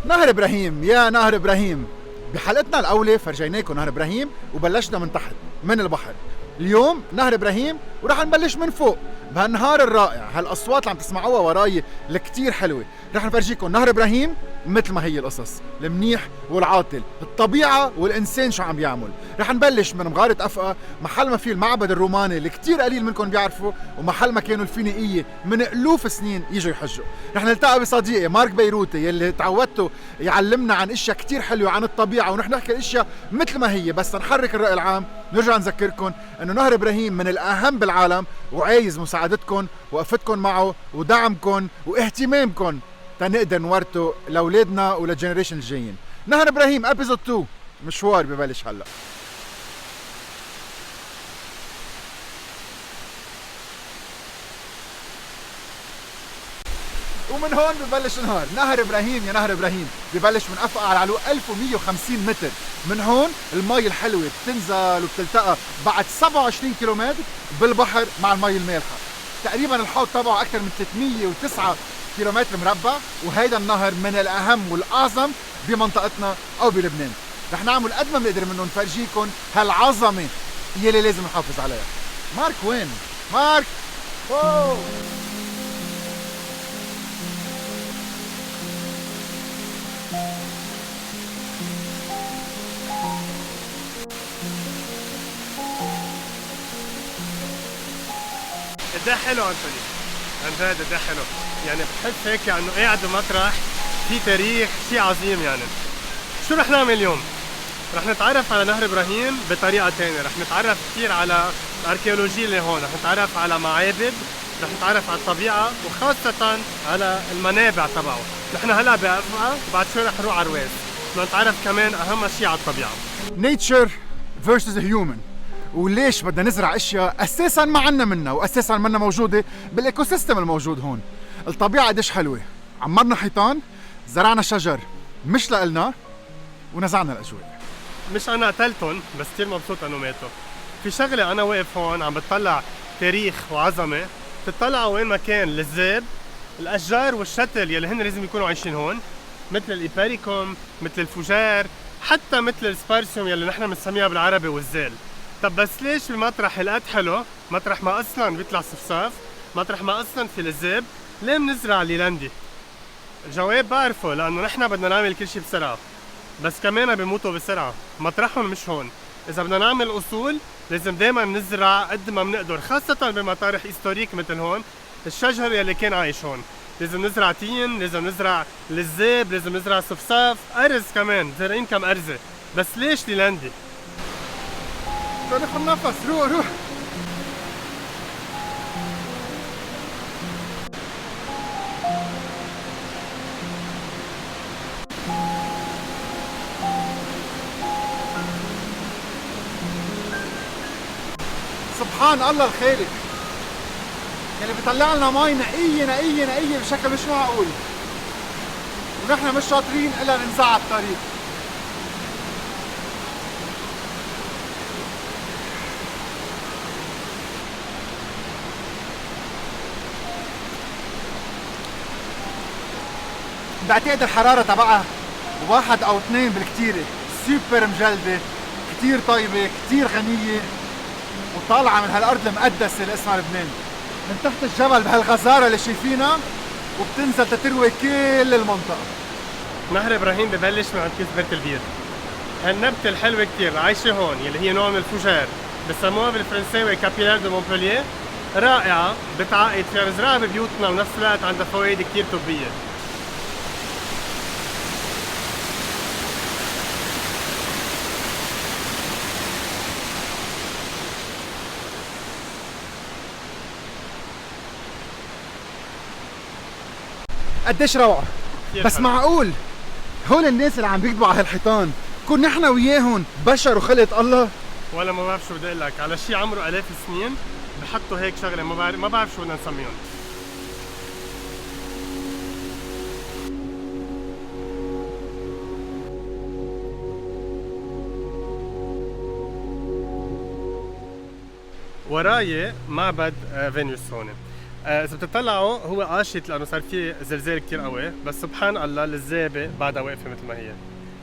نهر ابراهيم، يا نهر ابراهيم. بحلقتنا الاولى فرجيناكم نهر ابراهيم وبلشنا من تحت من البحر. اليوم نهر ابراهيم ورح نبلش من فوق بهالنهار الرائع. هالاصوات اللي عم تسمعوها وراي الكتير حلوه. رح نفرجيكم نهر ابراهيم مثل ما هي القصص، المنيح والعاطل، الطبيعه والانسان شو عم بيعمل. رح نبلش من مغاره افقا، محل ما فيه المعبد الروماني اللي كتير قليل منكم بيعرفوا، ومحل ما كانوا الفينيقيه من الوف سنين يجوا يحجوا. رح نلتقى بصديقي مارك بيروتي يلي تعودتوا يعلمنا عن اشياء كتير حلوه عن الطبيعه، ونحن نحكي الاشياء مثل ما هي بس نحرك الراي العام. نرجع نذكركم انه نهر ابراهيم من الاهم بالعالم، وعايز مساعدتكم وقفتكم معه ودعمكم واهتمامكم تنقدر نورثه لاولادنا وللجنريشن الجايين. نهر ابراهيم ابيزود 2 مشوار ببلش هلا. ومن هون ببلش نهر ابراهيم. يا نهر ابراهيم ببلش من افقع على علو 1150 متر. من هون المي الحلوه بتنزل وبتلتقى بعد 27 كيلومتر بالبحر مع المي المالحه. تقريبا الحوض تبعه اكثر من 309 كيلومتر مربع، وهيدا النهر من الاهم والاعظم بمنطقتنا او بلبنان. رح نعمل قد ما بنقدر منه نفرجيكم هالعظمه يلي لازم نحافظ عليها. مارك وين؟ مارك! أوه. ده حلو أنتوني، عن جد ده حلو، يعني بحس هيك انه قاعد بمطرح في تاريخ شيء عظيم. يعني شو رح نعمل اليوم؟ رح نتعرف على نهر ابراهيم بطريقه ثانيه، رح نتعرف كثير على الاركيولوجيا اللي هون، رح نتعرف على معابد، رح نتعرف على الطبيعه وخاصه على المنابع تبعه. نحن هلا بأفقا وبعد شوي رح نروح على رواس، بدنا نتعرف كمان اهم شيء على الطبيعه. نيتشر فيرسز هيومن. وليش بدنا نزرع اشياء اساسا ما عنا منها واساسا منا موجوده بالايكو سيستم الموجود هون. الطبيعه قديش حلوه. عمرنا حيطان، زرعنا شجر مش لإلنا، ونزعنا الاجواء. مش انا قتلتهم بس كثير مبسوط انه ماتوا. في شغله انا واقف هون عم بتطلع تاريخ وعظمه، بتطلعوا وين ما كان الذئب، الاشجار والشتل يلي هن لازم يكونوا عايشين هون، مثل الايباريكوم، مثل الفجار، حتى مثل السبارسيوم يلي نحن بنسميها بالعربي والزال. طب بس ليش بمطرح القد حلو، مطرح ما اصلا بيطلع صفصاف، مطرح ما اصلا في الذئب، ليه بنزرع ليلاندي؟ الجواب بعرفه، لانه نحن بدنا نعمل كل شيء بسرعه، بس كمان بيموتوا بسرعه، مطرحهم مش هون. اذا بدنا نعمل اصول لازم دائما نزرع قد ما بنقدر، خاصه بمطارح هيستوريك مثل هون. الشجر يلي كان عايش هون لازم نزرع تين، لازم نزرع الذئب، لازم نزرع صفصاف، ارز كمان، زارعين كم ارزه. بس ليش ليلاندي؟ ناخذ نفس. روح سبحان الله الخالق يلي بيطلع لنا مي نقيه نقيه نقيه بشكل مش معقول، ونحن مش شاطرين الا ننزع الطريق. بعتقد الحرارة تبعها 1 أو 2 بالكتير. سوبر مجلدة، كتير طيبة، كتير غنية، وطالعة من هالأرض المقدسة اللي اسمها لبنان، من تحت الجبل بهالغزارة اللي شايفينها، وبتنزل تتروي كل المنطقة. نهر ابراهيم ببلش من عند كثبة البير. هالنبتة الحلوة كتير عايشة هون يلي هي نوع من الفجار، بسموها بالفرنساوي كابيلار دو مونبلييه، رائعة، بتعقد فيها نزرعها ببيوتنا ونفس الوقت عندها فوائد كتير طبية. قديش روعة. بس حلو. معقول هول الناس اللي عم بيكتبوا على هالحيطان كون نحن وياهم بشر وخلقة الله؟ ولا ما بعرف شو بدي اقول لك، على شيء عمره آلاف السنين بحطوا هيك شغلة، ما بعرف شو بدنا نسميهم. وراي معبد فينيوس هون. اذا بتطلعوا هو قاشط لانه صار في زلزال كتير قوي، بس سبحان الله الزابه بعدها واقفه مثل ما هي.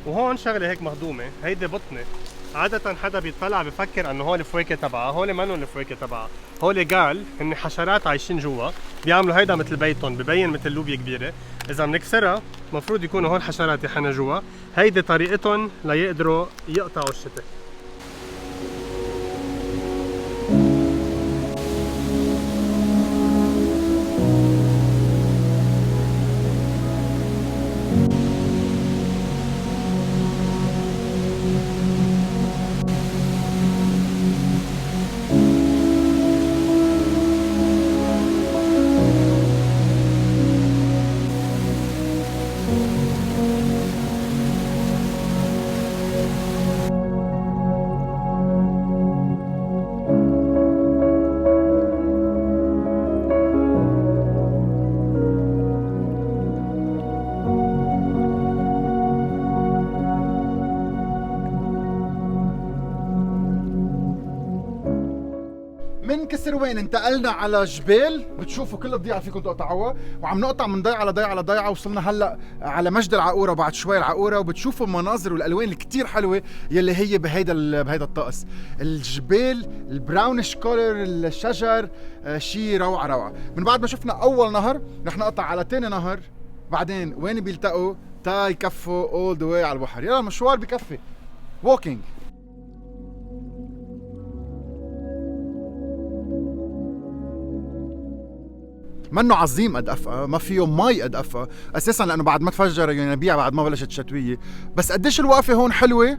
وهون شغله هيك مهضومه، هيدي بطنه. عادة حدا بيطلع بفكر انه هول الفواكه تبعها، هول منهم الفواكه تبعها، هول قال هن حشرات عايشين جوا، بيعملوا هيدا مثل بيتهم، ببين مثل لوبيا كبيره، اذا بنكسرها المفروض يكونوا هول حشرات يحنا جوا، هيدي طريقتهم ليقدروا يقطعوا الشتاء. من كسروان انتقلنا على جبال، بتشوفوا كل الضيعه فيكم تقطعوها، وعم نقطع من ضيعه لضيعه لضيعه، وصلنا هلا على مجد العقوره وبعد شوي العقوره، وبتشوفوا المناظر والالوان الكتير حلوه يلي هي بهيدا الطقس، الجبال البراونش كولر، الشجر، شي روعه روعه. من بعد ما شفنا اول نهر رح نقطع على تاني نهر، بعدين وين بيلتقوا تا يكفوا اول ذا واي على البحر. يلا المشوار بكفي ووكينج. منه عظيم قد افقى، ما فيه مي قد افقى اساسا، لانه بعد ما تفجر ينابيع، بعد ما بلشت الشتويه. بس قديش الوقفه هون حلوه،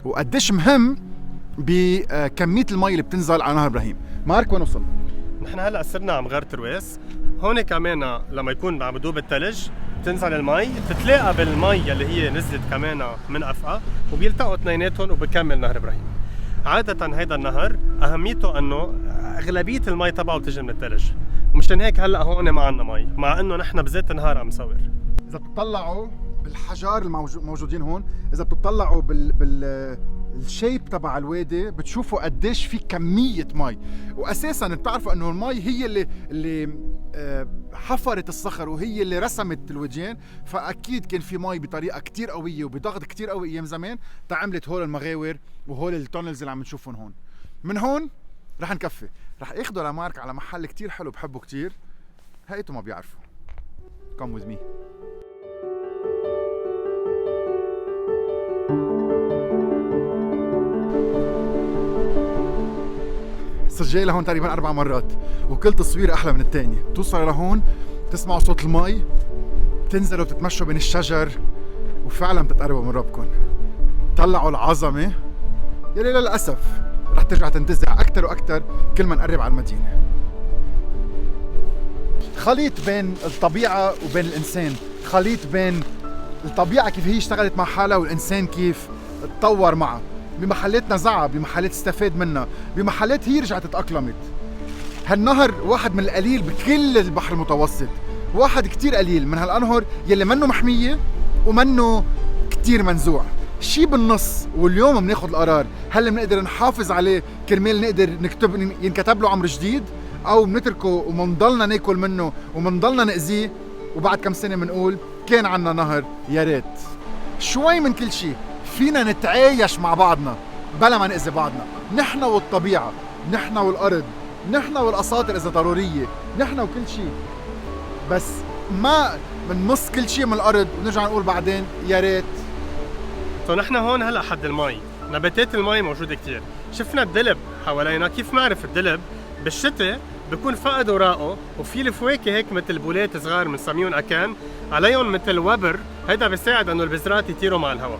وقديش مهم بكميه المي اللي بتنزل على نهر ابراهيم. مارك وين وصل؟ نحن هلا صرنا عم غار ترويس، هون كمان لما يكون عم بدوب الثلج بتنزل المي، بتتلاقى بالمي اللي هي نزلت كمان من افقى، وبيلتقوا اثنيناتهم وبكمل نهر ابراهيم. عادة هيدا النهر أهميته أنه أغلبية المي تبعه بتجي من الثلج، ومشان هيك هلا هون ما عندنا مي، مع انه نحن بذات النهار عم نصور. اذا بتطلعوا بالحجار الموجودين هون، اذا بتطلعوا الشيب تبع الوادي، بتشوفوا قديش في كميه مي. واساسا بتعرفوا انه المي هي اللي حفرت الصخر، وهي اللي رسمت الوديان، فاكيد كان في مي بطريقه كتير قويه وبضغط كتير قوي ايام زمان تعملت هول المغاور وهول التونلز اللي عم نشوفهم هون. من هون رح نكفي، رح اخده لمارك على محل كتير حلو بحبه كتير، هيئته ما بيعرفوا. Come with me. صرت جاي لهون تقريبا 4 مرات، وكل تصوير احلى من الثاني. توصلوا لهون تسمعوا صوت المي، بتنزلوا بتتمشوا بين الشجر، وفعلا بتقربوا من ربكم. طلعوا العظمه يلي للاسف رح ترجع تنتزع اكثر واكثر كل ما نقرب على المدينه. خليط بين الطبيعه وبين الانسان، خليط بين الطبيعه كيف هي اشتغلت مع حالها، والانسان كيف تطور معها. بمحلات نزعها، بمحلات استفاد منها، بمحلات هي رجعت تأقلمت. هالنهر واحد من القليل بكل البحر المتوسط، واحد كتير قليل من هالانهر يلي منه محميه ومنه كتير منزوع، شي بالنص. واليوم بناخد القرار، هل بنقدر نحافظ عليه كرمال نقدر ينكتب له عمر جديد، او بنتركه ومنضلنا ناكل منه ومنضلنا نأذيه، وبعد كم سنه بنقول كان عنا نهر يا ريت. شوي من كل شي فينا نتعايش مع بعضنا بلا ما نأذي بعضنا، نحن والطبيعه، نحن والارض، نحن والاساطير اذا ضروريه، نحن وكل شي. بس ما بنمص كل شي من الارض ونرجع نقول بعدين يا ريت. نحن هون هلا حد المي، نباتات المي موجوده كتير. شفنا الدلب حوالينا، كيف نعرف الدلب بالشتاء بكون فقد اوراقه، وفي الفواكه هيك مثل بولات صغار بنسميهم اكان عليهم مثل وبر، هيدا بيساعد انه البذرات يطيروا مع الهواء.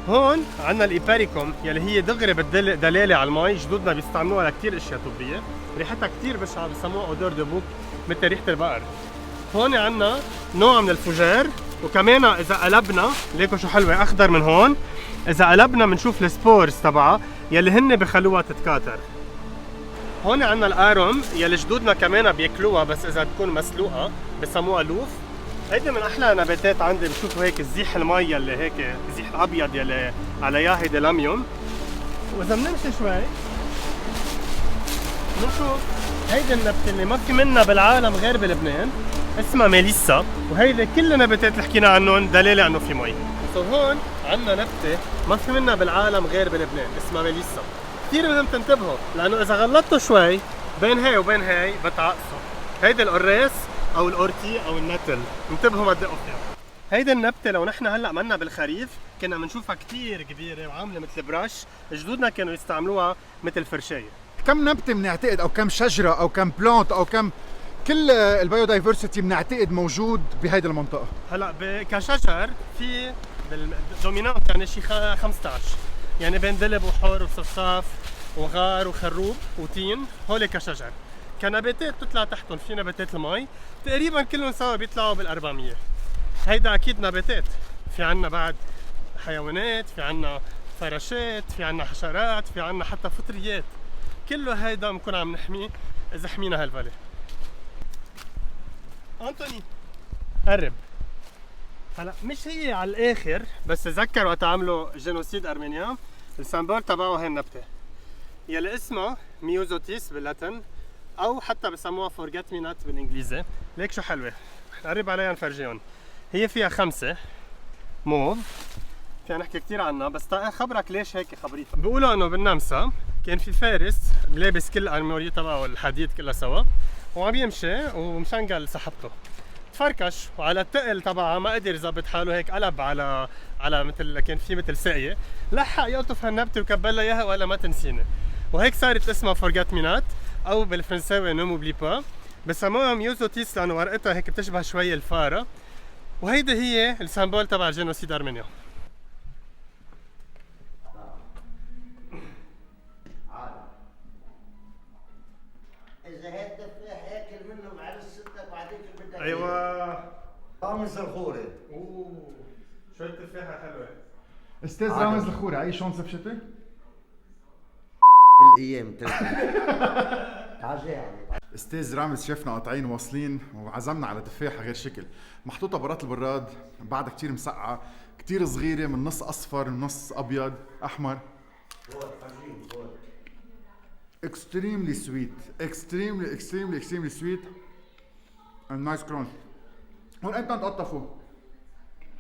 هون عندنا الايباريكوم يلي هي دغري دلاله على المي، جدودنا بيستعملوها لكثير اشياء طبيه، ريحتها كثير بشعه، بسموها اودور دو بوك مثل ريحه البقر. هون عندنا نوع من الفجار، وكمان اذا قلبنا ليكوا شو حلوه اخضر من هون، اذا قلبنا بنشوف السبورز تبعها يلي هن بخلوها تتكاثر. هون عندنا الارم يلي جدودنا كمان بياكلوها، بس اذا تكون مسلوقه بسموها لوف. هيدي من احلى نباتات عندي، بشوفوا هيك الزيح المي يلي هيك الزيح الابيض يلي عليها هيدي لاميوم. واذا بنمشي شوي بنشوف هيدي النبتة اللي ما في منها بالعالم غير بلبنان، اسمها ميليسا، وهيدي كل النباتات اللي حكينا عنهم دليلة انه في مي. هون عندنا نبتة ما في منها بالعالم غير بلبنان، اسمها ميليسا. كثير مهم تنتبهوا، لأنه إذا غلطتوا شوي بين هاي وبين هاي بتعقصوا. هيدي القراص أو الأورتي أو النتل، انتبهوا ما تدقوا فيها. هيدي النبتة لو نحن هلا منا بالخريف كنا بنشوفها كثير كبيرة وعاملة مثل براش، جدودنا كانوا يستعملوها مثل فرشاية. كم نبتة بنعتقد او كم شجرة او كم بلانت او كم كل البيودايفرسيتي بنعتقد موجود بهيدي المنطقة؟ هلا كشجر في بالدومينانت يعني شي 15، يعني بين دلب وحور وصفصاف وغار وخروب وتين، هول كشجر. كنباتات بتطلع تحتهم في نباتات المي تقريبا كلهم سوا بيطلعوا بال400. هيدا اكيد نباتات، في عنا بعد حيوانات، في عنا فراشات، في عنا حشرات، في عنا حتى فطريات. كله هيدا بنكون عم نحميه اذا حمينا هالفالي. انطوني قرب. هلا مش هي على الاخر، بس تذكر وقت عملوا جينوسيد ارمينيا السامبول تبعه هي النبته يلي اسمها ميوزوتيس باللاتن، او حتى بسموها فورجيت مي نوت بالانجليزي. ليك شو حلوه، نقرب عليها نفرجيهم. هي فيها 5 موف، فينا نحكي كثير عنها، بس خبرك ليش هيك خبريتها. بيقولوا انه بالنمسا كان في فارس لابس كل الارموري تبعه الحديد كلها سوا، وعم يمشي ومشنقل سحبته، تفركش وعلى التقل تبعها ما قدر يظبط حاله، هيك قلب على مثل كان في مثل ساقيه، لحق يقطف هالنبته وكبل لها اياها ولا ما تنسيني، وهيك صارت اسمها فورجيت مينات، او بالفرنساوي نو موبلي با. بسموها ميوزوتيس لانه ورقتها هيك بتشبه شوي الفاره، وهيدي هي السامبول تبع جينوسيد ارمينيا. اذا هيك تفاح ياكل منه مع ستك وبعدين بدك ايوه رامز الخوري. اوه شو التفاحه حلوه. استاذ رامز الخوري عايش هون صيف شتاء؟ بالايام تعال. استاذ رامز شفنا قاطعين واصلين وعزمنا على تفاحه غير شكل، محطوطه برات البراد، بعدها كتير مسقعه، كتير صغيره، من نص اصفر من نص ابيض احمر. extremely sweet, extremely sweet and nice crunch. هون امتى انقطفوا؟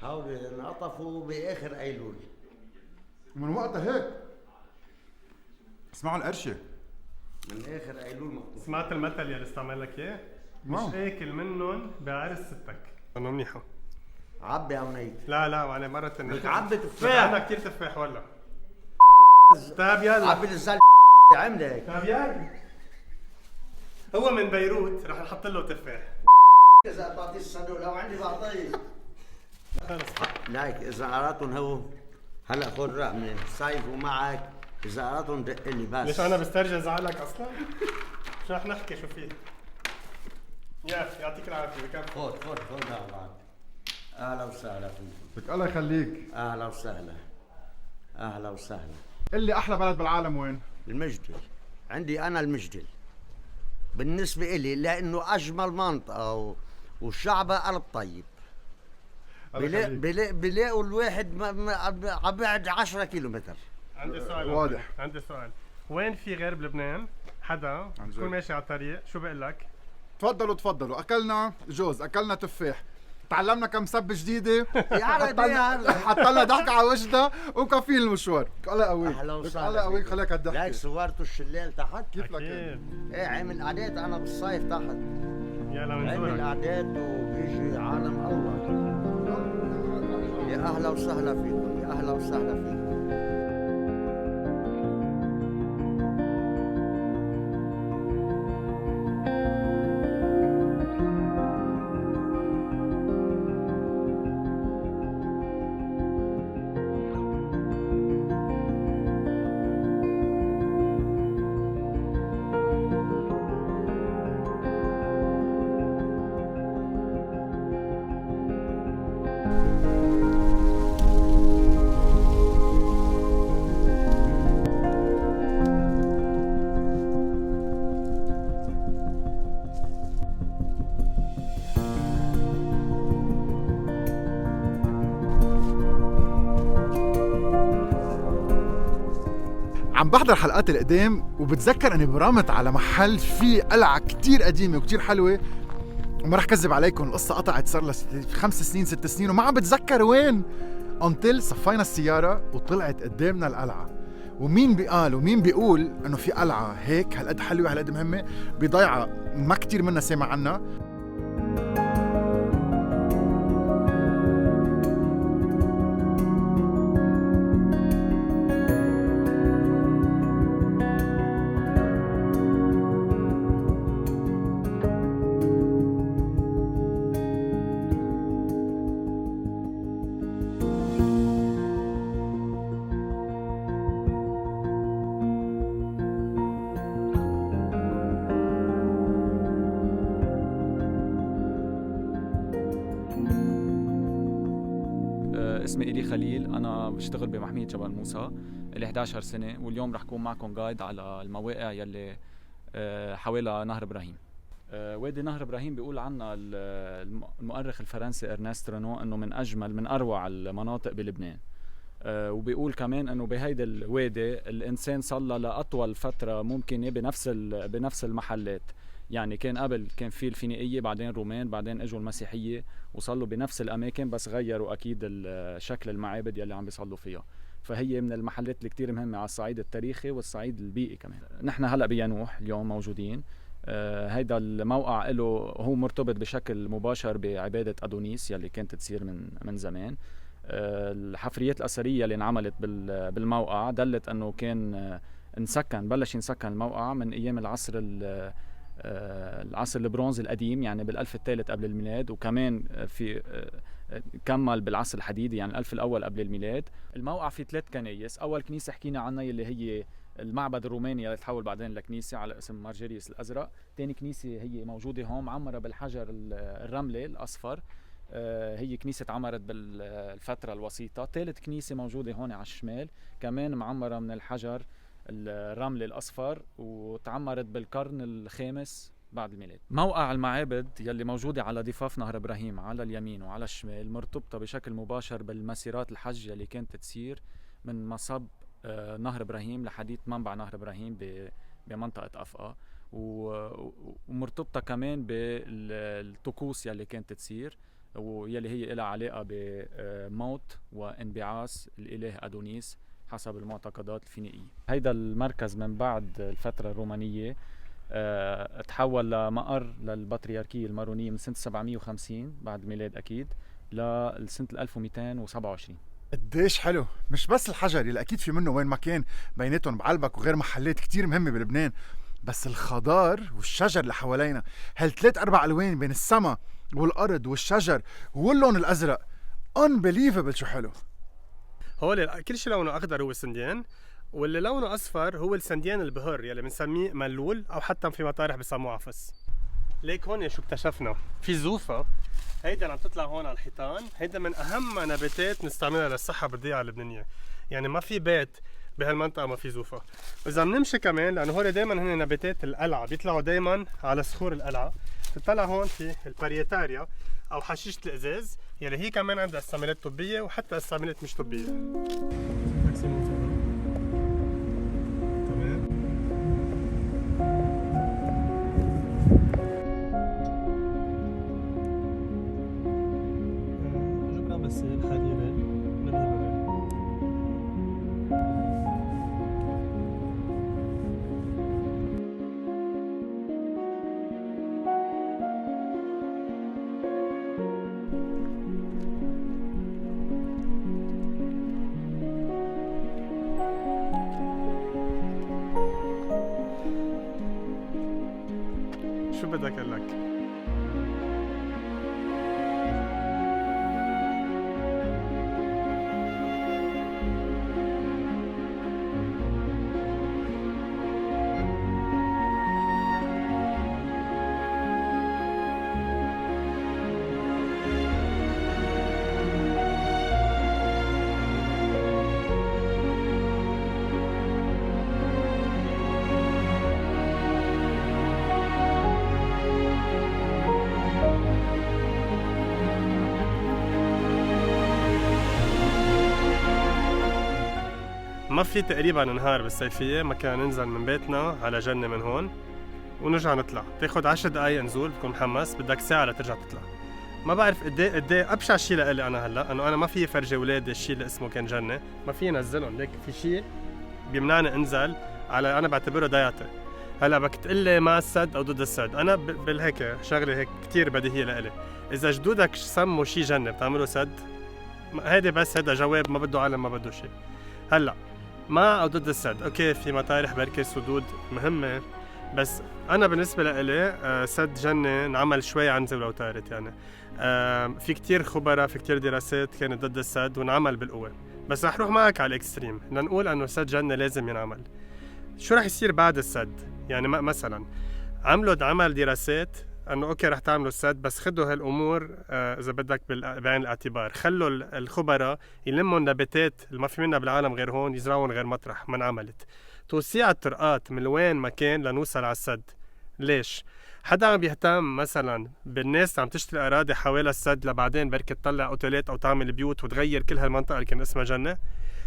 هول انقطفوا باخر ايلول. من وقتها هيك اسمعوا القرشه من اخر ايلول مقطوف. سمعت المثل يلي استعمل لك اياه؟ مش اكل منهم بعرس ستك. انه منيحه. عبي عمنيت. لا وعلى مرة ثانية. لك عبي تفاح. عندنا كثير تفاح ولا. طيب يلا. عبي الزل عملك. طيب يلا. هو من بيروت رح نحط له تفاح. اذا بتعطيه الصندوق لو عندي بعطيه. خلص. لايك اذا قراتهم هو هلا خذ رقمي صايفوا معك، اذا قراتهم دق لي بس. ليش انا بسترجع زعلك اصلا؟ شو رح نحكي شو فيه؟ يعطيك العافية بكفي. خذ هذا. اهلا وسهلا فيكم. لك الله يخليك. اهلا وسهلا. قل لي احلى بلد بالعالم وين؟ المجدل. عندي انا المجدل بالنسبه إلي لانه اجمل منطقه وشعبها قلب طيب. بلاقوا الواحد على بعد 10 كيلومتر. عندي سؤال واضح. عندي سؤال، وين في غير بلبنان حدا يكون ماشي على الطريق شو بقول لك؟ تفضلوا اكلنا جوز، اكلنا تفاح، تعلمنا كم سبة جديدة، حط لنا ضحكة على وجهنا وكافيين المشوار. الله يقويك. اهلا وسهلا. الله يقويك خليك هالضحكة. لايك صورتوا الشلال تحت؟ كيف لك؟ ايه عامل قعدات انا بالصيف تحت. يلا عامل بنزورك. قعدات وبيجي عالم الله. يا اهلا وسهلا فيكم. عم بحضر حلقات القدام وبتذكر اني برمت على محل فيه قلعة كتير قديمة وكتير حلوة، وما رح كذب عليكم القصة قطعت صار لها 5 سنين 6 سنين وما عم بتذكر وين. انتل صفينا السيارة وطلعت قدامنا القلعة، ومين بيقال ومين بيقول انه في قلعة هيك هالقد حلوة هالقد مهمة بضيعة ما كتير منا سامع عنها. اسمي إلي خليل، أنا بشتغل بمحمية جبل موسى لي 11 سنة، واليوم رح كون معكم جايد على المواقع يلي حوالي نهر إبراهيم. وادي نهر إبراهيم بيقول عنا المؤرخ الفرنسي إرنست رينو إنه من أجمل من أروع المناطق بلبنان، وبيقول كمان إنه بهيدا الوادي الإنسان صلى لأطول فترة ممكنة بنفس المحلات. يعني كان قبل كان في الفينيقية، بعدين رومان، بعدين اجوا المسيحية وصلوا بنفس الأماكن، بس غيروا أكيد شكل المعابد يلي عم بيصلوا فيها. فهي من المحلات اللي كتير مهمة على الصعيد التاريخي والصعيد البيئي كمان. نحن هلأ بيانوح اليوم موجودين. هيدا الموقع له هو مرتبط بشكل مباشر بعبادة أدونيس يلي كانت تصير من زمان. الحفريات الأثرية اللي انعملت بالموقع دلت أنه كان بلش ينسكن الموقع من أيام العصر البرونزي القديم، يعني بالألف الثالث قبل الميلاد، وكمان في كمل بالعصر الحديدي يعني الألف الأول قبل الميلاد. الموقع فيه 3 كنايس. أول كنيسة حكينا عنها اللي هي المعبد الروماني اللي تحول بعدين لكنيسة على اسم مارجريوس الأزرق. تاني كنيسة هي موجودة هون معمرة بالحجر الرملي الأصفر، هي كنيسة عمرت بالفترة الوسيطة. ثالث كنيسة موجودة هون على الشمال كمان معمرة من الحجر الرمل الأصفر، وتعمرت بالقرن الخامس بعد الميلاد. موقع المعابد يلي موجودة على ضفاف نهر إبراهيم على اليمين وعلى الشمال مرتبطة بشكل مباشر بالمسيرات الحج يلي كانت تسير من مصب نهر إبراهيم لحديث منبع نهر إبراهيم بمنطقة أفقا، ومرتبطة كمان بالطقوس يلي كانت تسير ويلي هي لها علاقة بموت وانبعاث الإله أدونيس حسب المعتقدات الفينيقية. هيدا المركز من بعد الفترة الرومانية تحول لمقر للبطريركية المارونية من سنة 750 بعد الميلاد أكيد لسنة 1227. قديش حلو. مش بس الحجر اللي أكيد في منه وين ما كان بيناتهم بعلبك وغير محلات كتير مهمة بلبنان، بس الخضار والشجر اللي حوالينا، هال3-4 ألوان بين السما والأرض والشجر واللون الأزرق unbelievable. شو حلو. هو كل شيء لونه اخضر هو السنديان، واللي لونه اصفر هو السنديان البهر يلي بنسميه ملول، او حتى في مطارح بسموه عفس. ليك هون شو اكتشفنا؟ في زوفة، هيدا اللي عم تطلع هون على الحيطان، هيدا من اهم نباتات نستعملها للصحة البردية اللبنانية. يعني ما في بيت بهالمنطقة ما في زوفة. وإذا بنمشي كمان لأنه هول دايما هن نباتات القلعة، بيطلعوا دايما على صخور القلعة. بتطلع هون في الباريتاريا أو حشيشة الإزاز يلي هي كمان عندها استعمالات طبية وحتى استعمالات مش طبية. شو بدك اقول لك؟ ما في تقريبا نهار بالصيفية ما كان ننزل من بيتنا على جنة من هون ونرجع نطلع. تاخد 10 دقايق نزول، بتكون محمس، بدك ساعة لترجع تطلع. ما بعرف قديه ابشع شيء لإلي انا هلا، انه انا ما في فرجي اولادي الشيء اللي اسمه كان جنة، ما في نزلهم، ليك في شيء بيمنعني انزل على، انا بعتبره ضيعتي. هلا بدك تقول لي مع السد او ضد السد، انا بالهيك شغله هيك كثير بديهيه لإلي. اذا جدودك سموا شيء جنة بتعملوا سد، هيدي بس هذا جواب ما بده عالم ما بده شيء. هلا مع او ضد السد، اوكي في مطارح بركي سدود مهمه، بس انا بالنسبه لإلي سد جنة انعمل شوي عن زي ولو طارت يعني. في كتير خبراء، في كتير دراسات كانت ضد السد وانعمل بالقوه، بس رح روح معك على الاكستريم لنقول انه سد جنة لازم ينعمل. شو رح يصير بعد السد؟ يعني مثلا عمل دراسات انه اوكي رح تعملوا السد، بس خدوا هالامور اذا بدك بعين الاعتبار، خلوا الخبراء يلموا النباتات اللي ما في منها بالعالم غير هون، يزرعون غير مطرح ما انعملت. توسيع الطرقات من وين ما كان لنوصل على السد. ليش؟ حدا عم بيهتم مثلا بالناس عم تشتري اراضي حوالي السد لبعدين بركي تطلع اوتيلات او تعمل بيوت وتغير كل هالمنطقه اللي كان اسمها جنة؟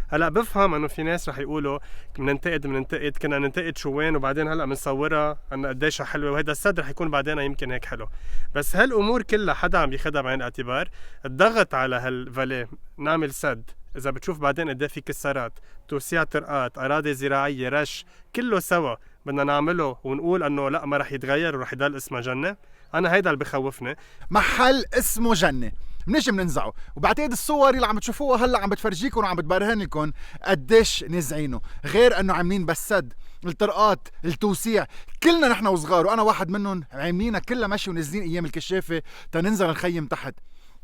هلا بفهم انه في ناس رح يقولوا بننتقد كنا ننتقد شو وين، وبعدين هلا بنصورها انه قديش حلوه، وهذا السد رح يكون بعدين يمكن هيك حلو. بس هالامور كلها حدا عم بياخذها بعين الاعتبار. الضغط على هالفالي نعمل سد، اذا بتشوف بعدين قد في كسارات، توسيع طرقات، اراضي زراعيه، رش، كله سوا بدنا نعمله ونقول انه لا ما رح يتغير ورح يضل اسمه جنة. انا هيدا اللي بخوفني. محل اسمه جنة منيجي بننزعه، وبعتقد الصور اللي عم تشوفوها هلا عم بتفرجيكم وعم بتبرهن لكم قديش نزعينه، غير انه عاملين بس سد، الطرقات، التوسيع، كلنا نحن وصغار وانا واحد منهم عاملينها كلها مشي ونازلين ايام الكشافه تننزل نخيم تحت.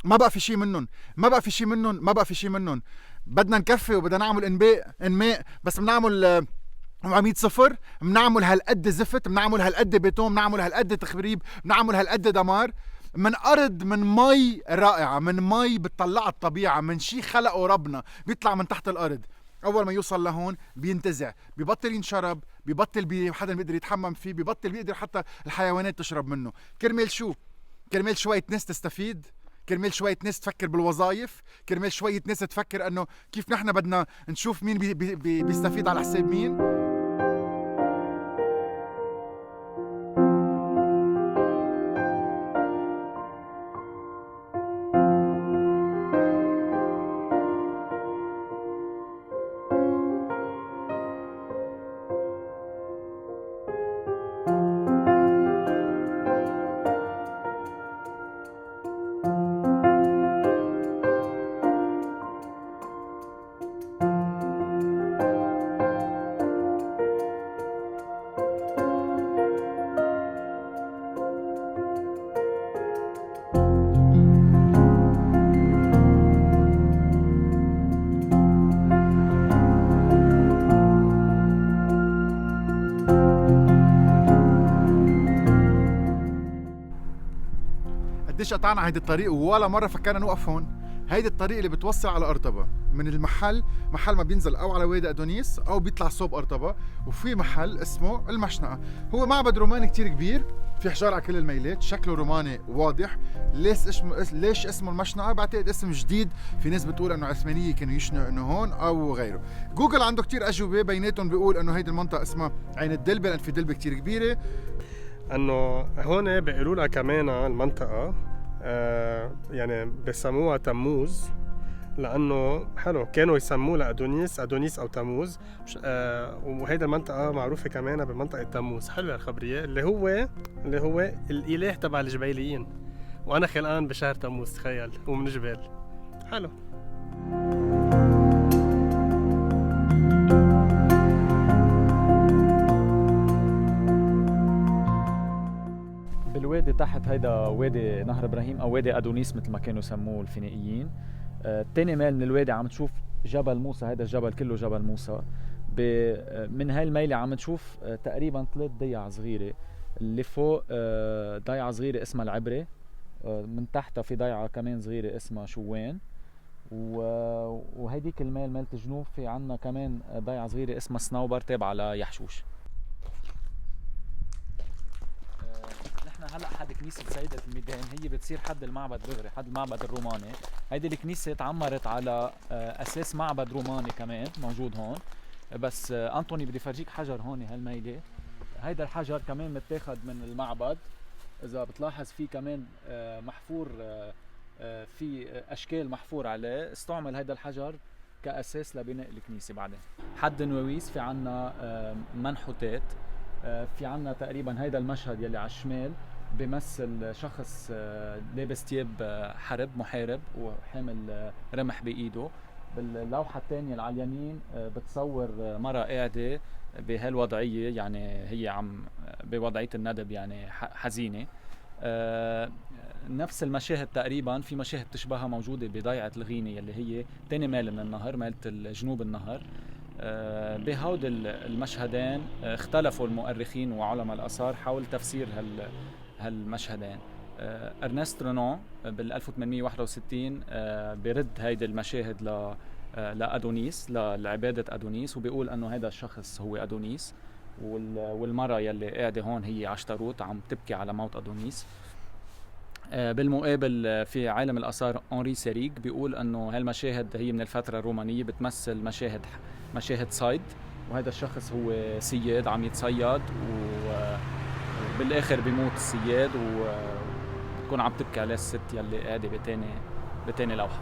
ما بقى في شيء منهم. بدنا نكفي وبدنا نعمل انماء، بس بنعمل 400 صفر، بنعمل هالقد زفت، بنعمل هالقد بيتون، بنعمل هالقد تخريب، بنعمل هالقد دمار، من أرض، من مي رائعة، من مي بتطلع الطبيعة، من شي خلقه ربنا بيطلع من تحت الأرض. أول ما يوصل لهون بينتزع، بيبطل ينشرب، بيبطل حدا بيقدر يتحمم فيه، بيبطل بيقدر حتى الحيوانات تشرب منه. كرمال شو؟ كرمال شوية ناس تستفيد، كرمال شوية ناس تفكر بالوظائف، كرمال شوية ناس تفكر أنه كيف نحن بدنا نشوف مين بيستفيد على حساب مين. قديش قطعنا هيدي الطريق ولا مرة فكرنا نوقف هون. هيدي الطريق اللي بتوصل على أرطبة من المحل، محل ما بينزل أو على وادي أدونيس أو بيطلع صوب أرطبة، وفي محل اسمه المشنقة. هو معبد روماني كتير كبير، في حجار على كل الميلات، شكله روماني واضح. ليش اسمه المشنقة؟ بعتقد اسم جديد، في ناس بتقول انه عثمانية كانوا يشنقوا انه هون او غيره. جوجل عنده كتير أجوبة، بيناتهم بيقول انه هيدي المنطقة اسمها عين الدلبة لأن في دلبة كتير كبيرة. انه هون بيقولوا لها كمان المنطقة يعني بسموها تموز، لانه حلو كانوا يسموها ادونيس او تموز. وهيدا المنطقه معروفه كمان بمنطقه تموز. حلوه الخبريه، اللي هو الاله تبع الجبيليين، وانا خلقان بشهر تموز، تخيل، ومن جبال. حلو. بالوادي تحت، هيدا وادي نهر ابراهيم او وادي ادونيس مثل ما كانوا يسموه الفينيقيين. تاني ميل من الوادي عم تشوف جبل موسى، هيدا الجبل كله جبل موسى. من هاي الميلة عم تشوف تقريبا 3 ضيعة صغيرة. اللي فوق ضيعة صغيرة اسمها العبرة، من تحتها في ضيعة كمان صغيرة اسمها شوان، وهيديك الميل ميلة الجنوب في عنا كمان ضيعة صغيرة اسمها سنوبر تابعة ليحشوش. هلا حد كنيسة سيدة الميدان، هي بتصير حد المعبد دغري، حد المعبد الروماني. هيدي الكنيسة تعمرت على أساس معبد روماني كمان موجود هون. بس أنطوني بدي فرجيك حجر هون هالميلة. هيدا الحجر كمان متاخد من المعبد. إذا بتلاحظ فيه كمان محفور، في أشكال محفور عليه. استعمل هيدا الحجر كأساس لبناء الكنيسة. بعدين حد نوويس في عنا منحوتات. في عنا تقريبا هيدا المشهد يلي على الشمال بيمثل شخص لابس تياب حرب، محارب وحامل رمح بإيده. باللوحة الثانية اللي على اليمين بتصور مرة قاعدة بهالوضعية، يعني هي عم بوضعية الندب، يعني حزينة. نفس المشاهد تقريبا، في مشاهد تشبهها موجودة بضيعة الغينة يلي هي تاني ميل من النهر، ميلة جنوب النهر. بهود المشهدين اختلفوا المؤرخين وعلماء الآثار حول تفسير هالمشهدين. ارنست رينون بال 1861 برد هيدي المشاهد لأدونيس، لعبادة أدونيس، وبيقول أنه هذا الشخص هو أدونيس، والمرأة يلي قاعدة هون هي عشتروت عم تبكي على موت أدونيس. بالمقابل في عالم الآثار أنري سيريغ بيقول أنه هالمشاهد هي من الفترة الرومانية، بتمثل مشاهد صيد، وهذا الشخص هو صياد عم يتصيد، وبالآخر بيموت الصياد وبتكون عم تبكي عليه الست يلي قاعدة بتاني لوحة.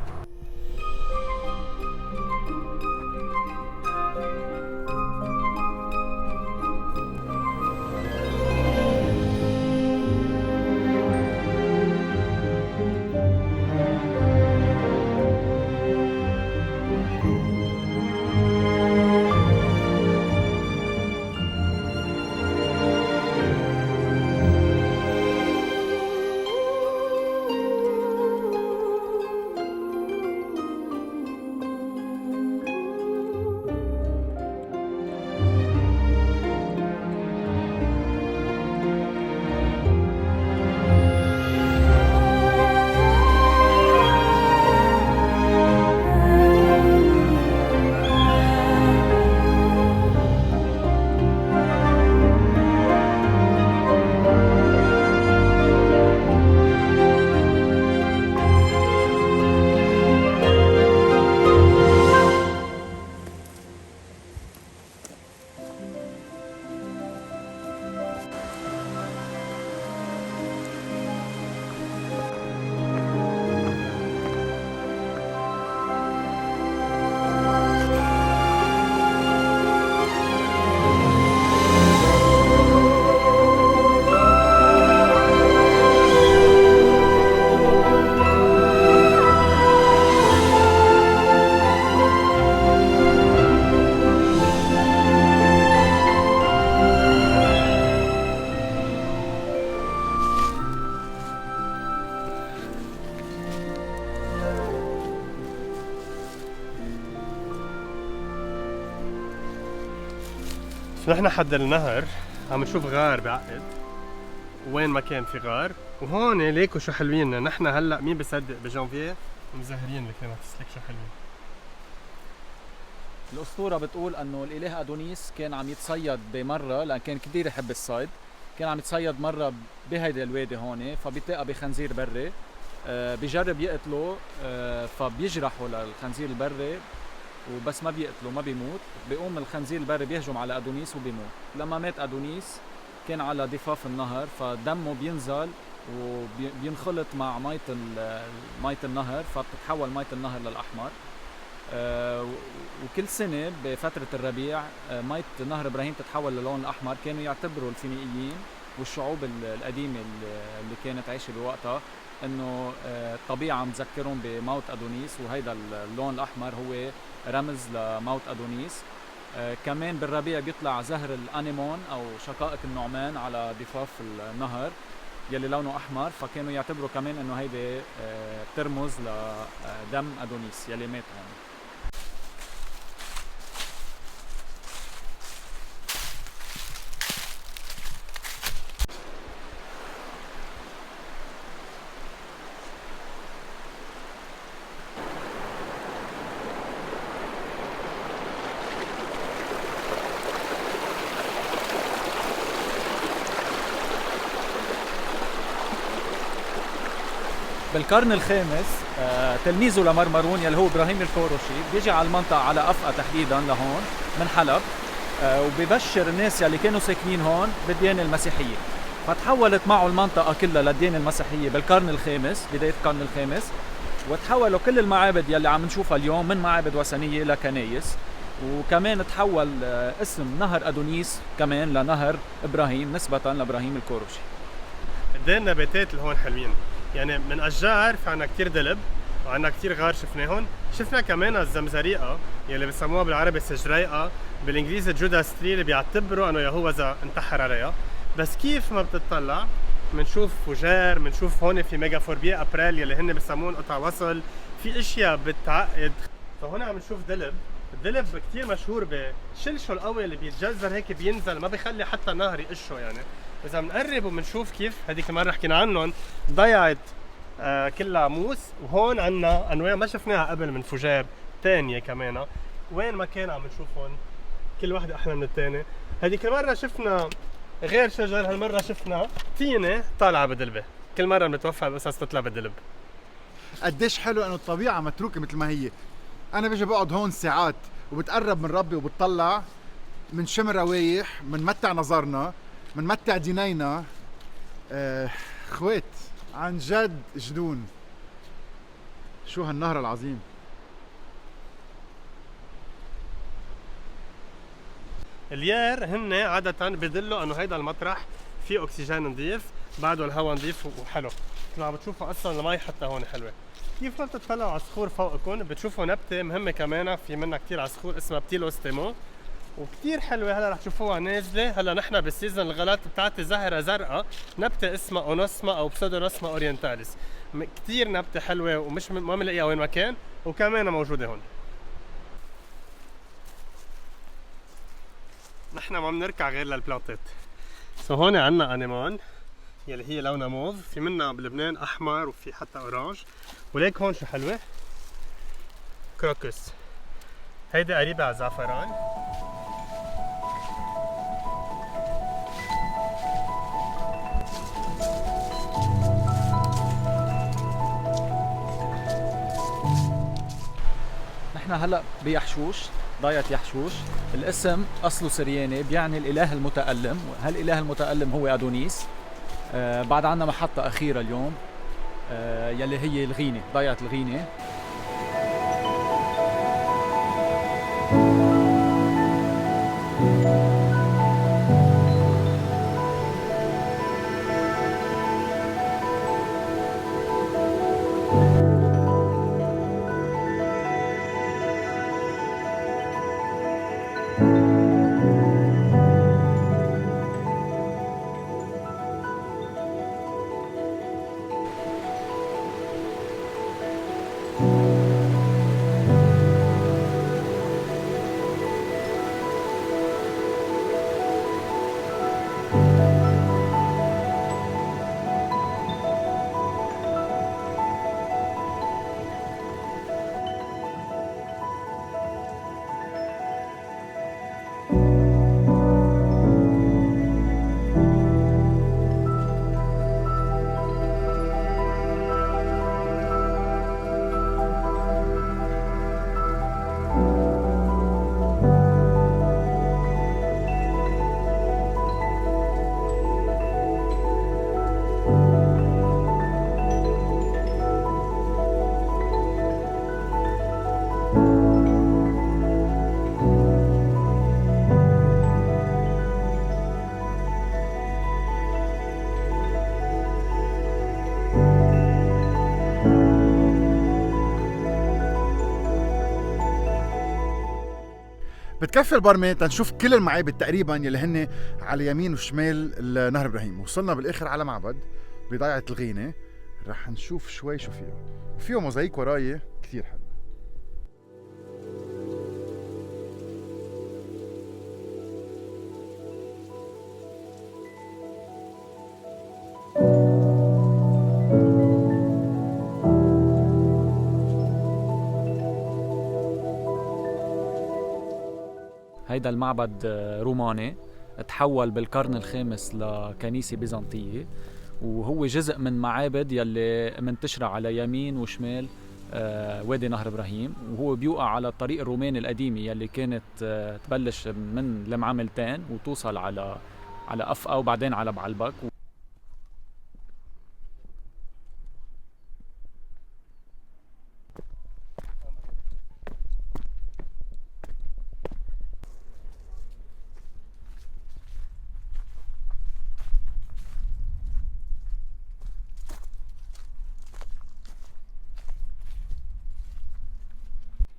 نحن حد النهر عم نشوف غار بعقد، وين ما كان في غار. وهون ليكوا شو حلوين. نحن هلا مين بصدق بجانفيير مزهرين الكليماتس، ليك شو حلوين. الأسطورة بتقول أنه الإله أدونيس كان عم يتصيد بمرة، لأن كان كتير يحب الصيد. كان عم يتصيد مرة بهيدا الوادي هون، فبيتلاقى بخنزير بري، بيجرب يقتله، فبيجرحوا للخنزير البري، وبس ما بيقتله ما بيموت. بيقوم الخنزير البري بيهجم على أدونيس وبيموت. لما مات أدونيس كان على ضفاف النهر، فدمه بينزل وبينخلط مع مية النهر، فبتتحول مية النهر للأحمر. وكل سنة بفترة الربيع مية نهر إبراهيم تتحول للون الأحمر. كانوا يعتبروا الفينيقيين والشعوب القديمة اللي كانت عايشة بوقتها إنه الطبيعة مذكرهم بموت أدونيس، وهيدا اللون الأحمر هو رمز لموت أدونيس. كمان بالربيع بيطلع زهر الأنيمون أو شقائق النعمان على ضفاف النهر يلي لونه أحمر، فكانوا يعتبروا كمان إنه هيدي ترمز لدم أدونيس يلي مات هون. بالقرن الخامس تلميذه لمرمرون يلي هو ابراهيم الكوروشي بيجي على المنطقه على افقا تحديدا لهون من حلب، وبيبشر الناس يلي كانوا ساكنين هون بالديانه المسيحيه. فتحولت معه المنطقه كلها للديانه المسيحيه بالقرن الخامس، بدايه القرن الخامس، وتحولوا كل المعابد يلي عم نشوفها اليوم من معابد وثنيه لكنايس. وكمان تحول اسم نهر ادونيس كمان لنهر ابراهيم نسبه لابراهيم الكوروشي. قد ايه النباتات اللي هون حلوين، يعني من اشجار في عنا كتير دلب وعنا كتير غار شفناهم. شفنا كمان الزمزريقه يلي بسموها بالعربي السجريقه، بالانجليزي جوداس تري، اللي بيعتبروا انه يهوذا انتحر عليها. بس كيف ما بتطلع بنشوف فجار، بنشوف هون في ميجافوربيا ابريل يلي هن بسموهم قطع وصل، في اشياء بتعقد. فهون عم نشوف دلب، الدلب كتير مشهور بشلشه القوي اللي بيتجذر هيك بينزل، ما بيخلي حتى النهر يقشه يعني. إذا بنقرب وبنشوف كيف هذيك المرة حكينا عنهم ضيعت كلها موس، وهون عنا أنواع ما شفناها قبل من فجار تانية كمان. وين ما كان عم نشوف هون كل واحدة أحلى من التانية. هذيك المرة شفنا غير شجر، هالمرة شفنا طينة طالعة بدلبة. كل مرة بنتوفى بس تطلع بدلب. قديش حلو انه الطبيعه متروكه مثل ما هي. انا بيجي بقعد هون ساعات وبتقرب من ربي وبتطلع، من شم روايح، من متع نظرنا، من متع دينينا. خوات عن جد جنون. شو هالنهر العظيم. اليار هن عادة بدلوا انه هيدا المطرح فيه اكسجين نظيف، بعده الهواء نظيف وحلو. مثل ما عم بتشوفوا اصلا المي حتى هون حلوه. كيف ما بتطلعوا على صخور فوقكم بتشوفوا نبته مهمه كمان، في منها كثير على صخور اسمها بتيلوستيمو، وكتير حلوه. هلا رح تشوفوها نازله. هلا نحن بالسيزون الغلط بتاعتي زهره زرقاء، نبته اسمها اونوسما او بسودونوسما اورينتاليس. كتير نبته حلوه ومش ما بنلاقيها وين ما كان، وكمان موجوده هون. نحن ما بنركع غير للبلانتات. هون عنا انيمون يلي هي لونها موف، في منها بلبنان احمر وفي حتى اورانج. وليك هون شو حلوه، كروكس. هيدي قريبه على الزعفران. نحن هلا بيحشوش، ضاية يحشوش. الاسم اصله سرياني بيعني الاله المتألم، هالاله المتألم هو ادونيس. بعد عنا محطة اخيرة اليوم يلي هي الغينة، ضاية الغينة. بتكفي البرمة تنشوف كل المعابد تقريبا يلي هن على يمين وشمال نهر ابراهيم. وصلنا بالاخر على معبد بضيعة الغينة، رح نشوف شوي شو فيه موزايك وراي كثير حلو. هيدا المعبد روماني، تحول بالقرن الخامس لكنيسة بيزنطية، وهو جزء من معابد يلي منتشرة على يمين وشمال وادي نهر إبراهيم، وهو بيوقع على الطريق الروماني القديمة يلي كانت تبلش من المعملتين وتوصل على أفقا وبعدين على بعلبك.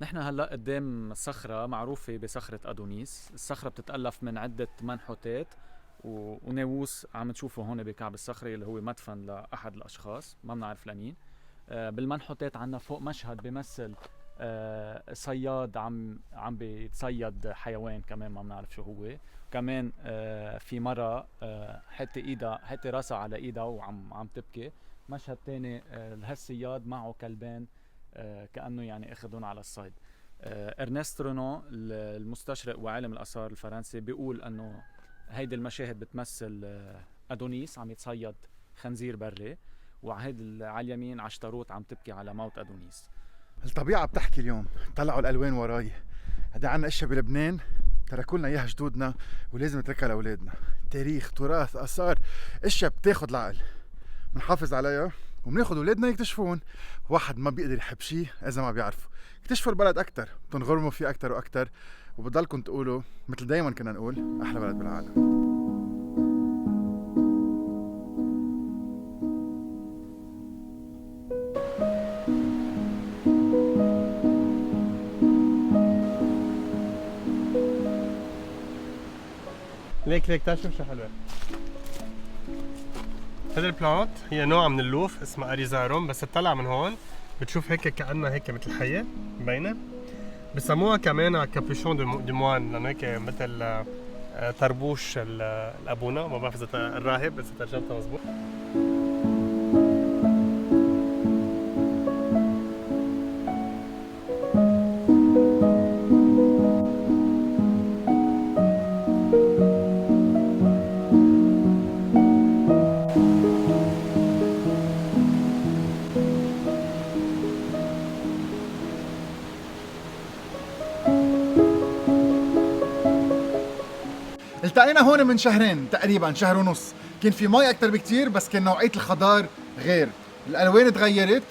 نحن هلا قدام صخرة معروفة بصخرة أدونيس. الصخرة بتتألف من عدة منحوتات وناووس عم تشوفه هون بكعب الصخرة اللي هو مدفن لأحد الأشخاص ما بنعرف لمين. بالمنحوتات عنا فوق مشهد بيمثل صياد عم بيتصيد حيوان كمان ما بنعرف شو هو. كمان في مرة حتى راسها على ايدها وعم تبكي. مشهد تاني هالصياد معه كلبان كأنه يعني اخذون على الصيد. ارنست رونو المستشرق وعالم الآثار الفرنسي بيقول انه هيدي المشاهد بتمثل أدونيس عم يتصيد خنزير بري، وهيدي على اليمين عشتروت عم تبكي على موت أدونيس. الطبيعة بتحكي اليوم، طلعوا الألوان وراي. هذا عنا اشياء بلبنان تركوا لنا اياها جدودنا ولازم نتركها لاولادنا. تاريخ، تراث، آثار، اشياء بتاخد العقل، بنحافظ عليها وبناخد اولادنا يكتشفون. واحد ما بيقدر يحب شيء اذا ما بيعرفه. اكتشفوا البلد اكثر، بتنغرموا فيه اكثر واكثر، وبضلكم تقولوا مثل دايما كنا نقول احلى بلد بالعالم. ليك تعال شوف شو حلوة. هذا البلانت هي نوع من اللوف اسمها اريزاروم، بس تطلع من هون بتشوف هيك كأنها هيك مثل حية مبينة. بسموها كمان كابيشون دو موان لأنه هيك مثل طربوش الأبونا، ما بعرف إذا الراهب إذا ترجمتها مزبوط. التقينا هون من شهرين تقريبا، شهر ونص. كان في مي اكثر بكتير، بس كان نوعية الخضار غير، الالوان تغيرت.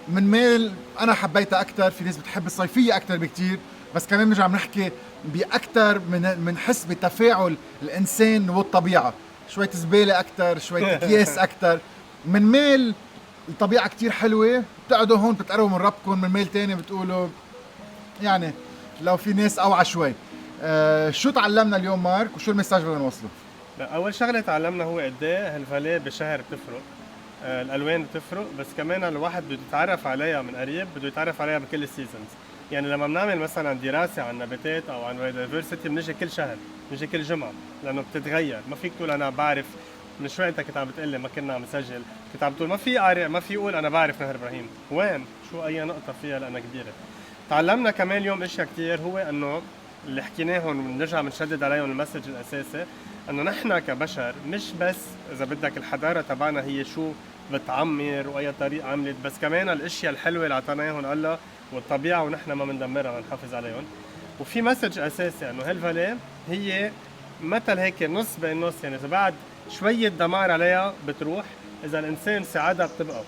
من ميل انا حبيتها اكثر، في ناس بتحب الصيفية اكثر بكتير، بس كمان بنرجع بنحكي باكثر من حس بتفاعل الانسان والطبيعة. شوية زبالة اكثر، شوية اكياس اكثر. من ميل الطبيعة كتير حلوة، بتقعدوا هون بتقربوا من ربكم. من ميل تاني بتقولوا يعني لو في ناس اوعى شوي. شو تعلمنا اليوم مارك وشو المساج بدنا نوصله؟ اول شغله تعلمنا هو قد ايه هالفاليه بالشهر بتفرق. الالوان بتفرق، بس كمان الواحد بده يتعرف عليها من قريب، بده يتعرف عليها بكل السيزونز. يعني لما بنعمل مثلا دراسه عن نباتات او عن بايودايفرسيتي بنجي كل شهر، بنجي كل جمعه، لانه بتتغير. ما فيك تقول انا بعرف. من شوي انت كنت عم بتقلي ما كنا عم نسجل، كنت عم بتقول ما في اقول انا بعرف نهر ابراهيم وين، شو اي نقطه فيها لانها كبيره. تعلمنا كمان اليوم اشياء كثير، هو انه اللي حكيناهم ونرجع بنشدد عليهم المسج الاساسي، انه نحن كبشر مش بس اذا بدك الحضاره تبعنا هي شو بتعمر واي طريقه عملت، بس كمان الاشياء الحلوه اللي اعطيناهم الله والطبيعه ونحن ما بندمرها بنحافظ عليهم. وفي مسج اساسي انه هالفاليه هي مثل هيك نص بين نص، يعني اذا بعد شويه دمار عليها بتروح، اذا الانسان سعادة بتبقى.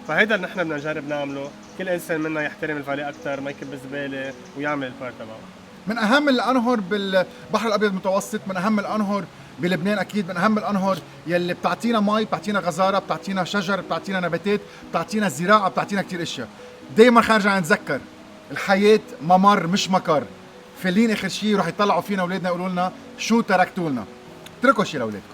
فهيدا اللي نحن بدنا نجرب نعمله، كل انسان منا يحترم الفاليه اكثر، ما يكب زباله ويعمل البار تبعه. من اهم الانهر بالبحر الابيض المتوسط، من اهم الانهر بلبنان اكيد، من اهم الانهر يلي بتعطينا مي، بتعطينا غزاره، بتعطينا شجر، بتعطينا نباتات، بتعطينا زراعه، بتعطينا كثير اشياء. دائما خلينا نرجع نتذكر الحياه ممر مش مقر. فاللين اخر شيء رح يطلعوا فينا اولادنا يقولوا لنا شو تركتوا لنا. اتركوا شيء لاولادكم.